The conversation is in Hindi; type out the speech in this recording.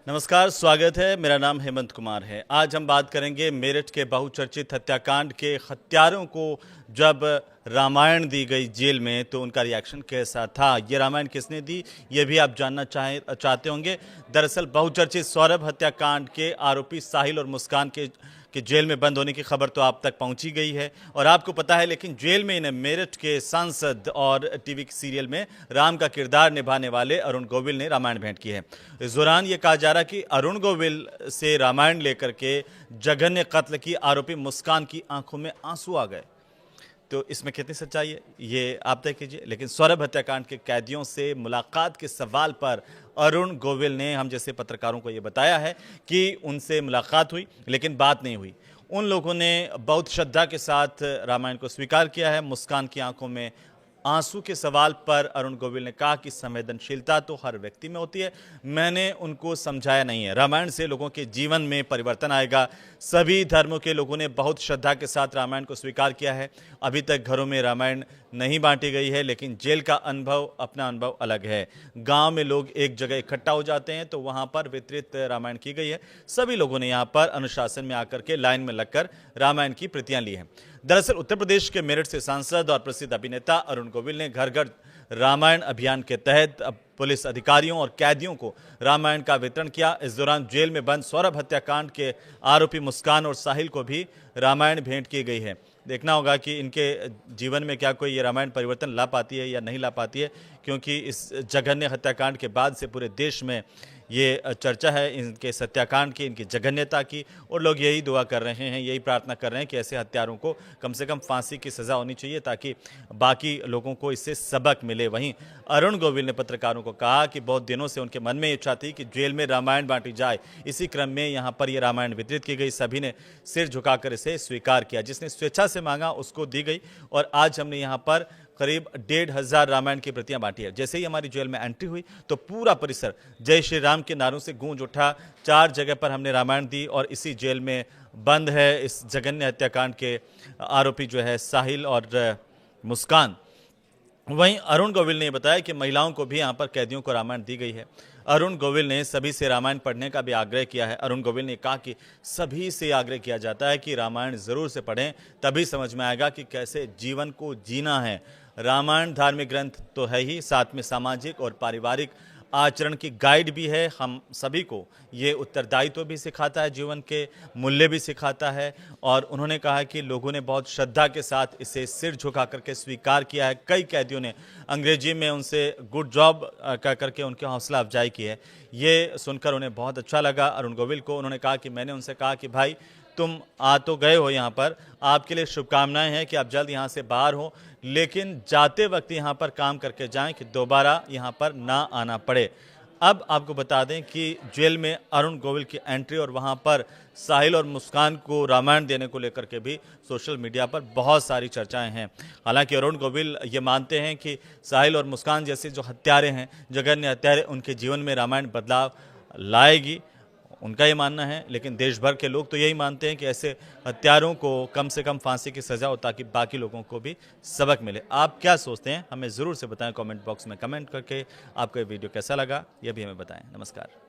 नमस्कार, स्वागत है। मेरा नाम हेमंत कुमार है। आज हम बात करेंगे मेरठ के बहुचर्चित हत्याकांड के हत्यारों को जब रामायण दी गई जेल में तो उनका रिएक्शन कैसा था। ये रामायण किसने दी, ये भी आप जानना चाहते होंगे। दरअसल बहुचर्चित सौरभ हत्याकांड के आरोपी साहिल और मुस्कान के जेल में बंद होने की खबर तो आप तक पहुंची गई है और आपको पता है, लेकिन जेल में इन्हें मेरठ के सांसद और टीवी सीरियल में राम का किरदार निभाने वाले अरुण गोविल ने रामायण भेंट की है। इस दौरान ये कहा जा रहा कि अरुण गोविल से रामायण लेकर के जघन्य कत्ल की आरोपी मुस्कान की आंखों में आंसू आ गए। तो इसमें कितनी सच्चाई है ये आप तय कीजिए। लेकिन सौरभ हत्याकांड के कैदियों से मुलाकात के सवाल पर अरुण गोविल ने हम जैसे पत्रकारों को ये बताया है कि उनसे मुलाकात हुई लेकिन बात नहीं हुई। उन लोगों ने बहुत श्रद्धा के साथ रामायण को स्वीकार किया है। मुस्कान की आंखों में आंसू के सवाल पर अरुण गोविल ने कहा कि संवेदनशीलता तो हर व्यक्ति में होती है, मैंने उनको समझाया नहीं है। रामायण से लोगों के जीवन में परिवर्तन आएगा। सभी धर्मों के लोगों ने बहुत श्रद्धा के साथ रामायण को स्वीकार किया है। अभी तक घरों में रामायण नहीं बांटी गई है, लेकिन जेल का अनुभव अपना अनुभव अलग है। गांव में लोग एक जगह इकट्ठा हो जाते हैं तो वहां पर वितरित रामायण की गई है। सभी लोगों ने यहां पर अनुशासन में आकर के लाइन में लगकर रामायण की प्रतियां ली हैं। दरअसल उत्तर प्रदेश के मेरठ से सांसद और प्रसिद्ध अभिनेता अरुण गोविल ने घर घर रामायण अभियान के तहत पुलिस अधिकारियों और कैदियों को रामायण का वितरण किया। इस दौरान जेल में बंद सौरभ हत्याकांड के आरोपी मुस्कान और साहिल को भी रामायण भेंट की गई है। देखना होगा कि इनके जीवन में क्या कोई ये रामायण परिवर्तन ला पाती है या नहीं ला पाती है, क्योंकि इस जघन्य हत्याकांड के बाद से पूरे देश में ये चर्चा है इनके सत्याकांड की, इनकी जघन्यता की, और लोग यही दुआ कर रहे हैं, यही प्रार्थना कर रहे हैं कि ऐसे हत्यारों को कम से कम फांसी की सज़ा होनी चाहिए ताकि बाकी लोगों को इससे सबक मिले। वहीं अरुण गोविल ने पत्रकारों को कहा कि बहुत दिनों से उनके मन में इच्छा थी कि जेल में रामायण बांटी जाए। इसी क्रम में यहाँ पर ये रामायण वितरित की गई। सभी ने सिर झुकाकर इसे स्वीकार किया। जिसने स्वेच्छा से मांगा उसको दी गई और आज हमने यहाँ पर करीब 1500 रामायण की प्रतियां बांटी है। जैसे ही हमारी जेल में एंट्री हुई तो पूरा परिसर जय श्री राम के नारों से गूंज उठा। 4 जगह पर हमने रामायण दी और इसी जेल में बंद है इस जघन्य हत्याकांड के आरोपी जो है साहिल और मुस्कान। वहीं अरुण गोविल ने बताया कि महिलाओं को भी यहाँ पर कैदियों को रामायण दी गई है। अरुण गोविल ने सभी से रामायण पढ़ने का भी आग्रह किया है। अरुण गोविल ने कहा कि सभी से आग्रह किया जाता है कि रामायण ज़रूर से पढ़ें, तभी समझ में आएगा कि कैसे जीवन को जीना है। रामायण धार्मिक ग्रंथ तो है ही, साथ में सामाजिक और पारिवारिक आचरण की गाइड भी है। हम सभी को ये उत्तरदायित्व भी सिखाता है, जीवन के मूल्य भी सिखाता है। और उन्होंने कहा कि लोगों ने बहुत श्रद्धा के साथ इसे सिर झुका करके स्वीकार किया है। कई कैदियों ने अंग्रेजी में उनसे गुड जॉब कह करके उनकी हौसला अफजाई की है। ये सुनकर उन्हें बहुत अच्छा लगा अरुण गोविल को। उन्होंने कहा कि मैंने उनसे कहा कि भाई तुम आ तो गए हो यहाँ पर, आपके लिए शुभकामनाएं हैं कि आप जल्द यहाँ से बाहर हो, लेकिन जाते वक्त यहाँ पर काम करके जाएं कि दोबारा यहाँ पर ना आना पड़े। अब आपको बता दें कि जेल में अरुण गोविल की एंट्री और वहाँ पर साहिल और मुस्कान को रामायण देने को लेकर के भी सोशल मीडिया पर बहुत सारी चर्चाएं हैं। हालांकि अरुण गोविल ये मानते हैं कि साहिल और मुस्कान जैसे जो हत्यारे हैं, जघन्य हत्यारे, उनके जीवन में रामायण बदलाव लाएगी, उनका ये मानना है। लेकिन देश भर के लोग तो यही मानते हैं कि ऐसे हत्यारों को कम से कम फांसी की सज़ा हो ताकि बाकी लोगों को भी सबक मिले। आप क्या सोचते हैं हमें ज़रूर से बताएं कमेंट बॉक्स में कमेंट करके। आपको ये वीडियो कैसा लगा ये भी हमें बताएं। नमस्कार।